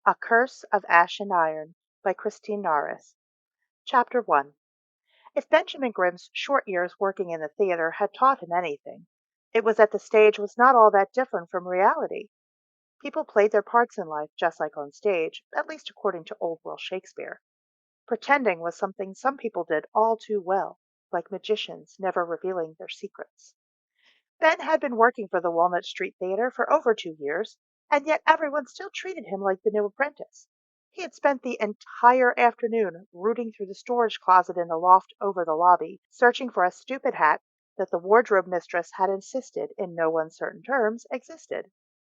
A Curse of Ash and Iron by Christine Norris. Chapter 1. If Benjamin Grimm's short years working in the theater had taught him anything, it was that the stage was not all that different from reality. People played their parts in life just like on stage, at least according to Old World Shakespeare. Pretending was something some people did all too well, like magicians never revealing their secrets. Ben had been working for the Walnut Street Theater for over 2 years, and yet everyone still treated him like the new apprentice. He had spent the entire afternoon rooting through the storage closet in the loft over the lobby, searching for a stupid hat that the wardrobe mistress had insisted, in no uncertain terms, existed.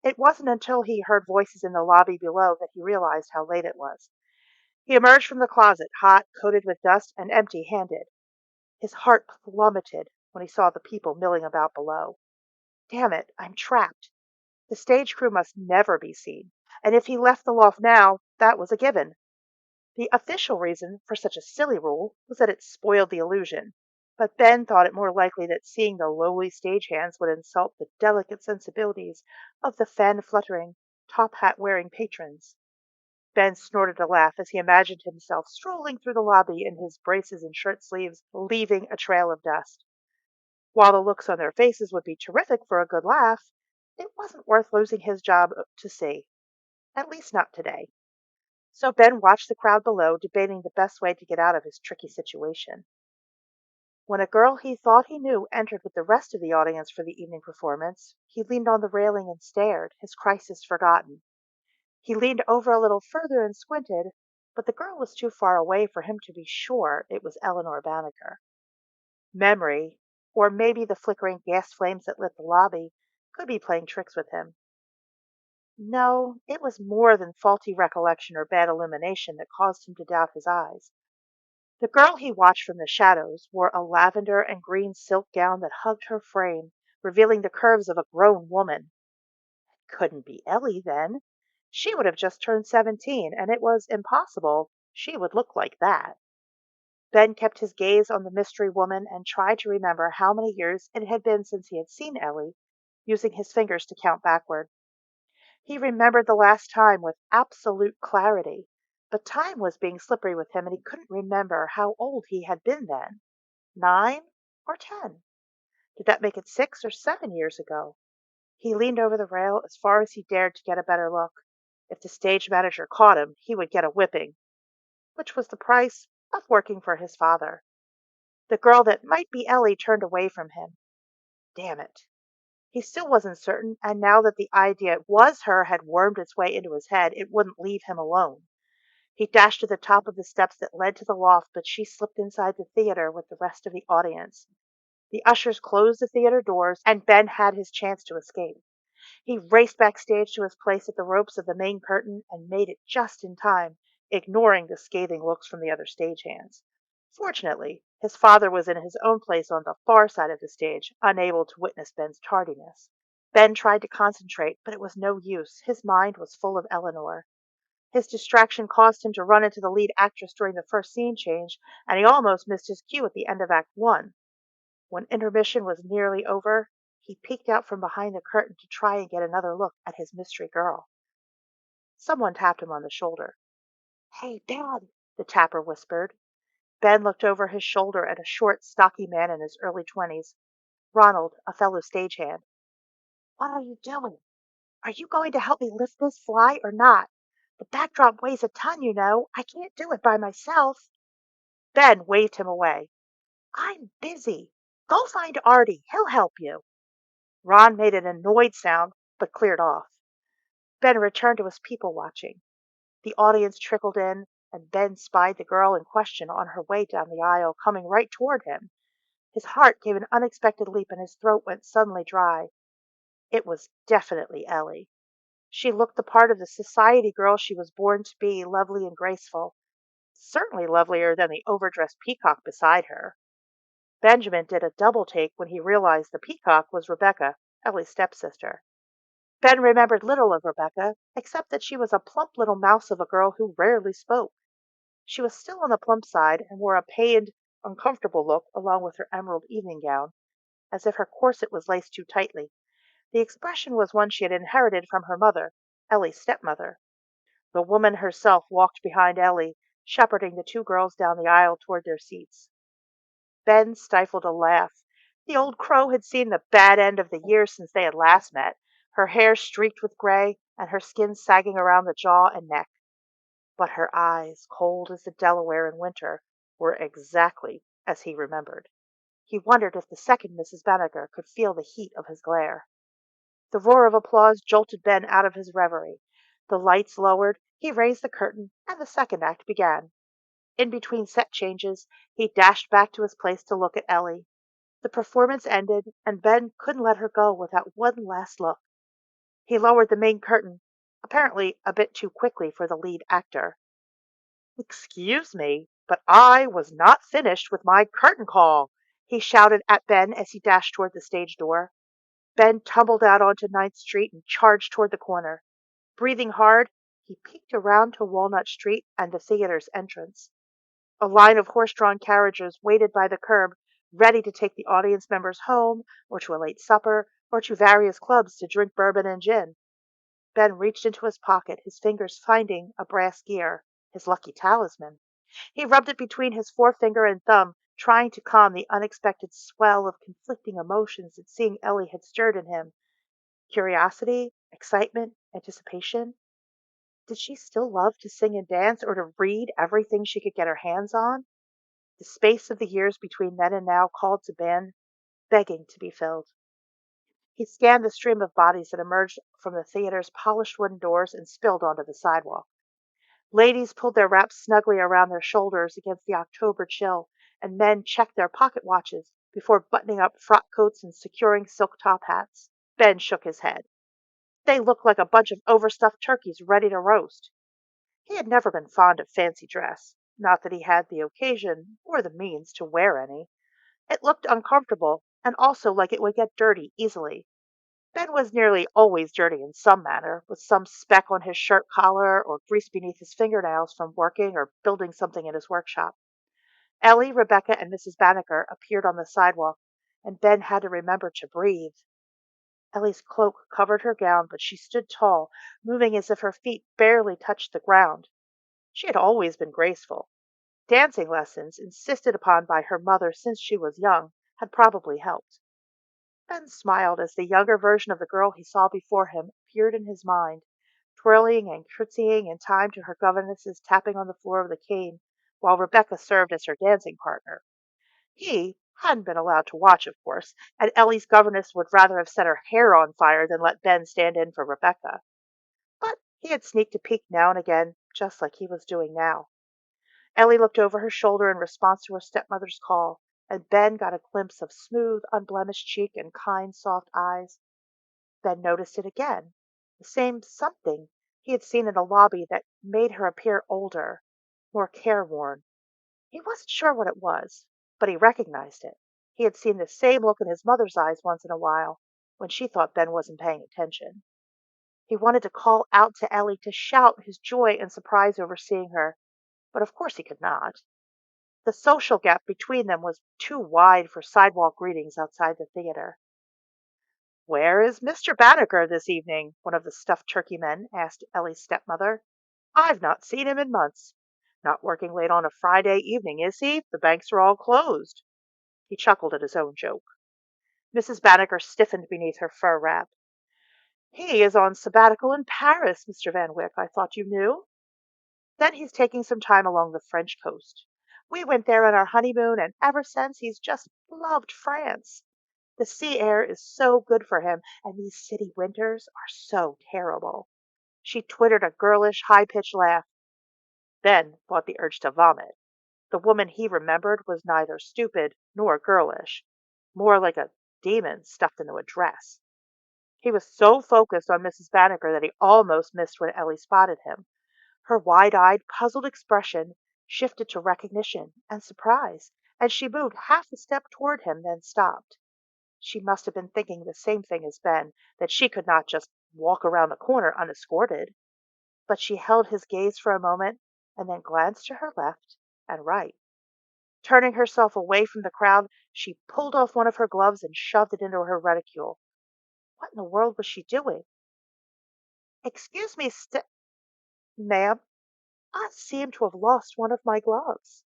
It wasn't until he heard voices in the lobby below that he realized how late it was. He emerged from the closet, hot, coated with dust, and empty-handed. His heart plummeted when he saw the people milling about below. Damn it, I'm trapped. The stage crew must never be seen, and if he left the loft now, that was a given. The official reason for such a silly rule was that it spoiled the illusion, but Ben thought it more likely that seeing the lowly stagehands would insult the delicate sensibilities of the fan-fluttering, top-hat-wearing patrons. Ben snorted a laugh as he imagined himself strolling through the lobby in his braces and shirt sleeves, leaving a trail of dust. While the looks on their faces would be terrific for a good laugh, it wasn't worth losing his job to see, at least not today. So Ben watched the crowd below, debating the best way to get out of his tricky situation. When a girl he thought he knew entered with the rest of the audience for the evening performance, he leaned on the railing and stared, his crisis forgotten. He leaned over a little further and squinted, but the girl was too far away for him to be sure it was Eleanor Banneker. Memory, or maybe the flickering gas flames that lit the lobby, could be playing tricks with him. No, it was more than faulty recollection or bad illumination that caused him to doubt his eyes. The girl he watched from the shadows wore a lavender and green silk gown that hugged her frame, revealing the curves of a grown woman. It couldn't be Ellie, then. She would have just turned 17, and it was impossible she would look like that. Ben kept his gaze on the mystery woman and tried to remember how many years it had been since he had seen Ellie, using his fingers to count backward. He remembered the last time with absolute clarity, but time was being slippery with him and he couldn't remember how old he had been then. 9 or 10? Did that make it 6 or 7 years ago? He leaned over the rail as far as he dared to get a better look. If the stage manager caught him, he would get a whipping, which was the price of working for his father. The girl that might be Ellie turned away from him. Damn it. He still wasn't certain, and now that the idea it was her had wormed its way into his head, it wouldn't leave him alone. He dashed to the top of the steps that led to the loft, but she slipped inside the theater with the rest of the audience. The ushers closed the theater doors, and Ben had his chance to escape. He raced backstage to his place at the ropes of the main curtain and made it just in time, ignoring the scathing looks from the other stagehands. Fortunately, his father was in his own place on the far side of the stage, unable to witness Ben's tardiness. Ben tried to concentrate, but it was no use. His mind was full of Eleanor. His distraction caused him to run into the lead actress during the first scene change, and he almost missed his cue at the end of Act 1. When intermission was nearly over, he peeked out from behind the curtain to try and get another look at his mystery girl. Someone tapped him on the shoulder. "Hey, Dad," the tapper whispered. Ben looked over his shoulder at a short, stocky man in his early 20s, Ronald, a fellow stagehand. "What are you doing? Are you going to help me lift this fly or not? The backdrop weighs a ton, you know. I can't do it by myself." Ben waved him away. "I'm busy. Go find Artie. He'll help you." Ron made an annoyed sound, but cleared off. Ben returned to his people watching. The audience trickled in, and Ben spied the girl in question on her way down the aisle, coming right toward him. His heart gave an unexpected leap and his throat went suddenly dry. It was definitely Ellie. She looked the part of the society girl she was born to be, lovely and graceful. Certainly lovelier than the overdressed peacock beside her. Benjamin did a double take when he realized the peacock was Rebecca, Ellie's stepsister. Ben remembered little of Rebecca, except that she was a plump little mouse of a girl who rarely spoke. She was still on the plump side and wore a pained, uncomfortable look along with her emerald evening gown, as if her corset was laced too tightly. The expression was one she had inherited from her mother, Ellie's stepmother. The woman herself walked behind Ellie, shepherding the two girls down the aisle toward their seats. Ben stifled a laugh. The old crow had seen the bad end of the year since they had last met, her hair streaked with gray and her skin sagging around the jaw and neck. But her eyes, cold as the Delaware in winter, were exactly as he remembered. He wondered if the second Mrs. Banneker could feel the heat of his glare. The roar of applause jolted Ben out of his reverie. The lights lowered, he raised the curtain, and the second act began. In between set changes, he dashed back to his place to look at Ellie. The performance ended, and Ben couldn't let her go without one last look. He lowered the main curtain, apparently a bit too quickly for the lead actor. "Excuse me, but I was not finished with my curtain call," he shouted at Ben as he dashed toward the stage door. Ben tumbled out onto Ninth Street and charged toward the corner. Breathing hard, he peeked around to Walnut Street and the theater's entrance. A line of horse-drawn carriages waited by the curb, ready to take the audience members home, or to a late supper, or to various clubs to drink bourbon and gin. Ben reached into his pocket, his fingers finding a brass gear, his lucky talisman. He rubbed it between his forefinger and thumb, trying to calm the unexpected swell of conflicting emotions that seeing Ellie had stirred in him. Curiosity, excitement, anticipation. Did she still love to sing and dance, or to read everything she could get her hands on? The space of the years between then and now called to Ben, begging to be filled. He scanned the stream of bodies that emerged from the theater's polished wooden doors and spilled onto the sidewalk. Ladies pulled their wraps snugly around their shoulders against the October chill, and men checked their pocket watches before buttoning up frock coats and securing silk top hats. Ben shook his head. They looked like a bunch of overstuffed turkeys ready to roast. He had never been fond of fancy dress, not that he had the occasion or the means to wear any. It looked uncomfortable, and also like it would get dirty easily. Ben was nearly always dirty in some manner, with some speck on his shirt collar or grease beneath his fingernails from working or building something in his workshop. Ellie, Rebecca, and Mrs. Banneker appeared on the sidewalk, and Ben had to remember to breathe. Ellie's cloak covered her gown, but she stood tall, moving as if her feet barely touched the ground. She had always been graceful. Dancing lessons, insisted upon by her mother since she was young, had probably helped. Ben smiled as the younger version of the girl he saw before him appeared in his mind, twirling and curtsying in time to her governess's tapping on the floor of the cane, while Rebecca served as her dancing partner. He hadn't been allowed to watch, of course, and Ellie's governess would rather have set her hair on fire than let Ben stand in for Rebecca. But he had sneaked a peek now and again, just like he was doing now. Ellie looked over her shoulder in response to her stepmother's call, and Ben got a glimpse of smooth, unblemished cheek and kind, soft eyes. Ben noticed it again, the same something he had seen in the lobby that made her appear older, more careworn. He wasn't sure what it was, but he recognized it. He had seen the same look in his mother's eyes once in a while, when she thought Ben wasn't paying attention. He wanted to call out to Ellie to shout his joy and surprise over seeing her, but of course he could not. The social gap between them was too wide for sidewalk greetings outside the theater. "Where is Mr. Banneker this evening?" one of the stuffed turkey men asked Ellie's stepmother. "I've not seen him in months. Not working late on a Friday evening, is he? The banks are all closed." He chuckled at his own joke. Mrs. Banneker stiffened beneath her fur wrap. "He is on sabbatical in Paris, Mr. Van Wyck. I thought you knew." "Then he's taking some time along the French coast. We went there on our honeymoon, and ever since he's just loved France. The sea air is so good for him, and these city winters are so terrible." She twittered a girlish, high-pitched laugh. Ben fought the urge to vomit. The woman he remembered was neither stupid nor girlish, more like a demon stuffed into a dress. He was so focused on Mrs. Banneker that he almost missed when Ellie spotted him. Her wide-eyed, puzzled expression shifted to recognition and surprise, and she moved half a step toward him, then stopped. She must have been thinking the same thing as Ben, that she could not just walk around the corner unescorted. But she held his gaze for a moment and then glanced to her left and right. Turning herself away from the crowd, she pulled off one of her gloves and shoved it into her reticule. What in the world was she doing? "Excuse me, Ma'am, I seem to have lost one of my gloves.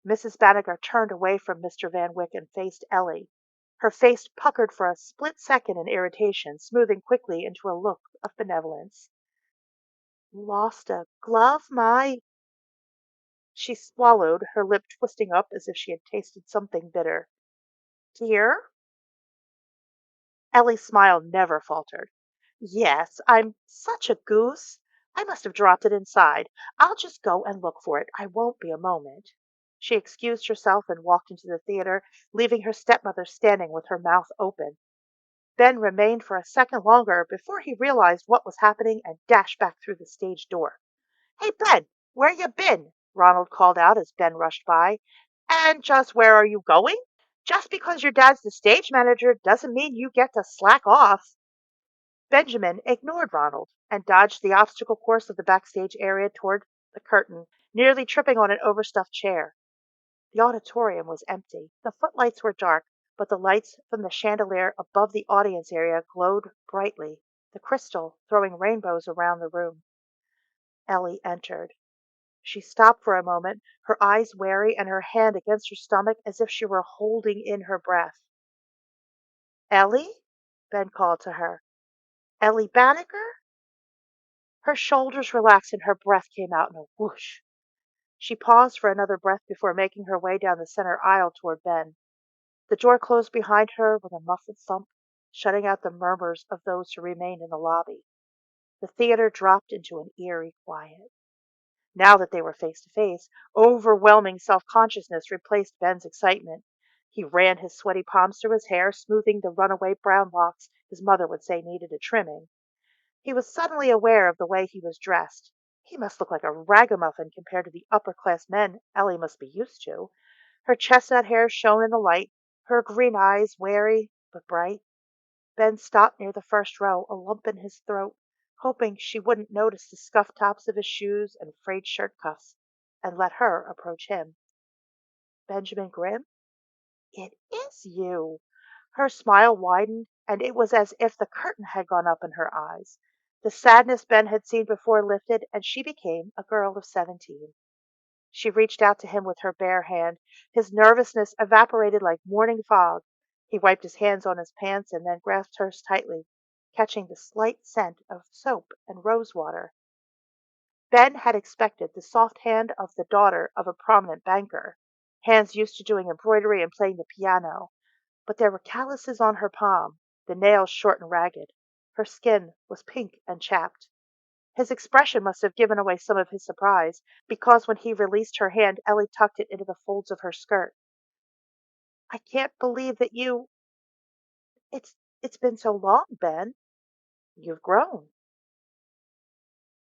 Mrs. Banneker turned away from Mr. Van Wyck and faced Ellie. Her face puckered for a split second in irritation, smoothing quickly into a look of benevolence. Lost a glove, my... She swallowed, her lip twisting up as if she had tasted something bitter. Dear? Ellie's smile never faltered. Yes, I'm such a goose. I must have dropped it inside. I'll just go and look for it. I won't be a moment. She excused herself and walked into the theater, leaving her stepmother standing with her mouth open. Ben remained for a second longer before he realized what was happening and dashed back through the stage door. Hey, Ben, where you been? Ronald called out as Ben rushed by. And just where are you going? Just because your dad's the stage manager doesn't mean you get to slack off. Benjamin ignored Ronald and dodged the obstacle course of the backstage area toward the curtain, nearly tripping on an overstuffed chair. The auditorium was empty. The footlights were dark, but the lights from the chandelier above the audience area glowed brightly, the crystal throwing rainbows around the room. Ellie entered. She stopped for a moment, her eyes wary and her hand against her stomach as if she were holding in her breath. Ellie? Ben called to her. Ellie Banneker? Her shoulders relaxed and her breath came out in a whoosh. She paused for another breath before making her way down the center aisle toward Ben. The door closed behind her with a muffled thump, shutting out the murmurs of those who remained in the lobby. The theater dropped into an eerie quiet. Now that they were face to face, overwhelming self-consciousness replaced Ben's excitement. He ran his sweaty palms through his hair, smoothing the runaway brown locks his mother would say needed a trimming. He was suddenly aware of the way he was dressed. He must look like a ragamuffin compared to the upper-class men Ellie must be used to. Her chestnut hair shone in the light, her green eyes wary but bright. Ben stopped near the first row, a lump in his throat, hoping she wouldn't notice the scuffed tops of his shoes and frayed shirt cuffs, and let her approach him. Benjamin Grimm? It is you! Her smile widened, and it was as if the curtain had gone up in her eyes. The sadness Ben had seen before lifted, and she became a girl of 17. She reached out to him with her bare hand. His nervousness evaporated like morning fog. He wiped his hands on his pants and then grasped hers tightly, catching the slight scent of soap and rose water. Ben had expected the soft hand of the daughter of a prominent banker, hands used to doing embroidery and playing the piano, but there were calluses on her palm, the nails short and ragged. Her skin was pink and chapped. His expression must have given away some of his surprise, because when he released her hand, Ellie tucked it into the folds of her skirt. I can't believe that you... It's been so long, Ben. You've grown,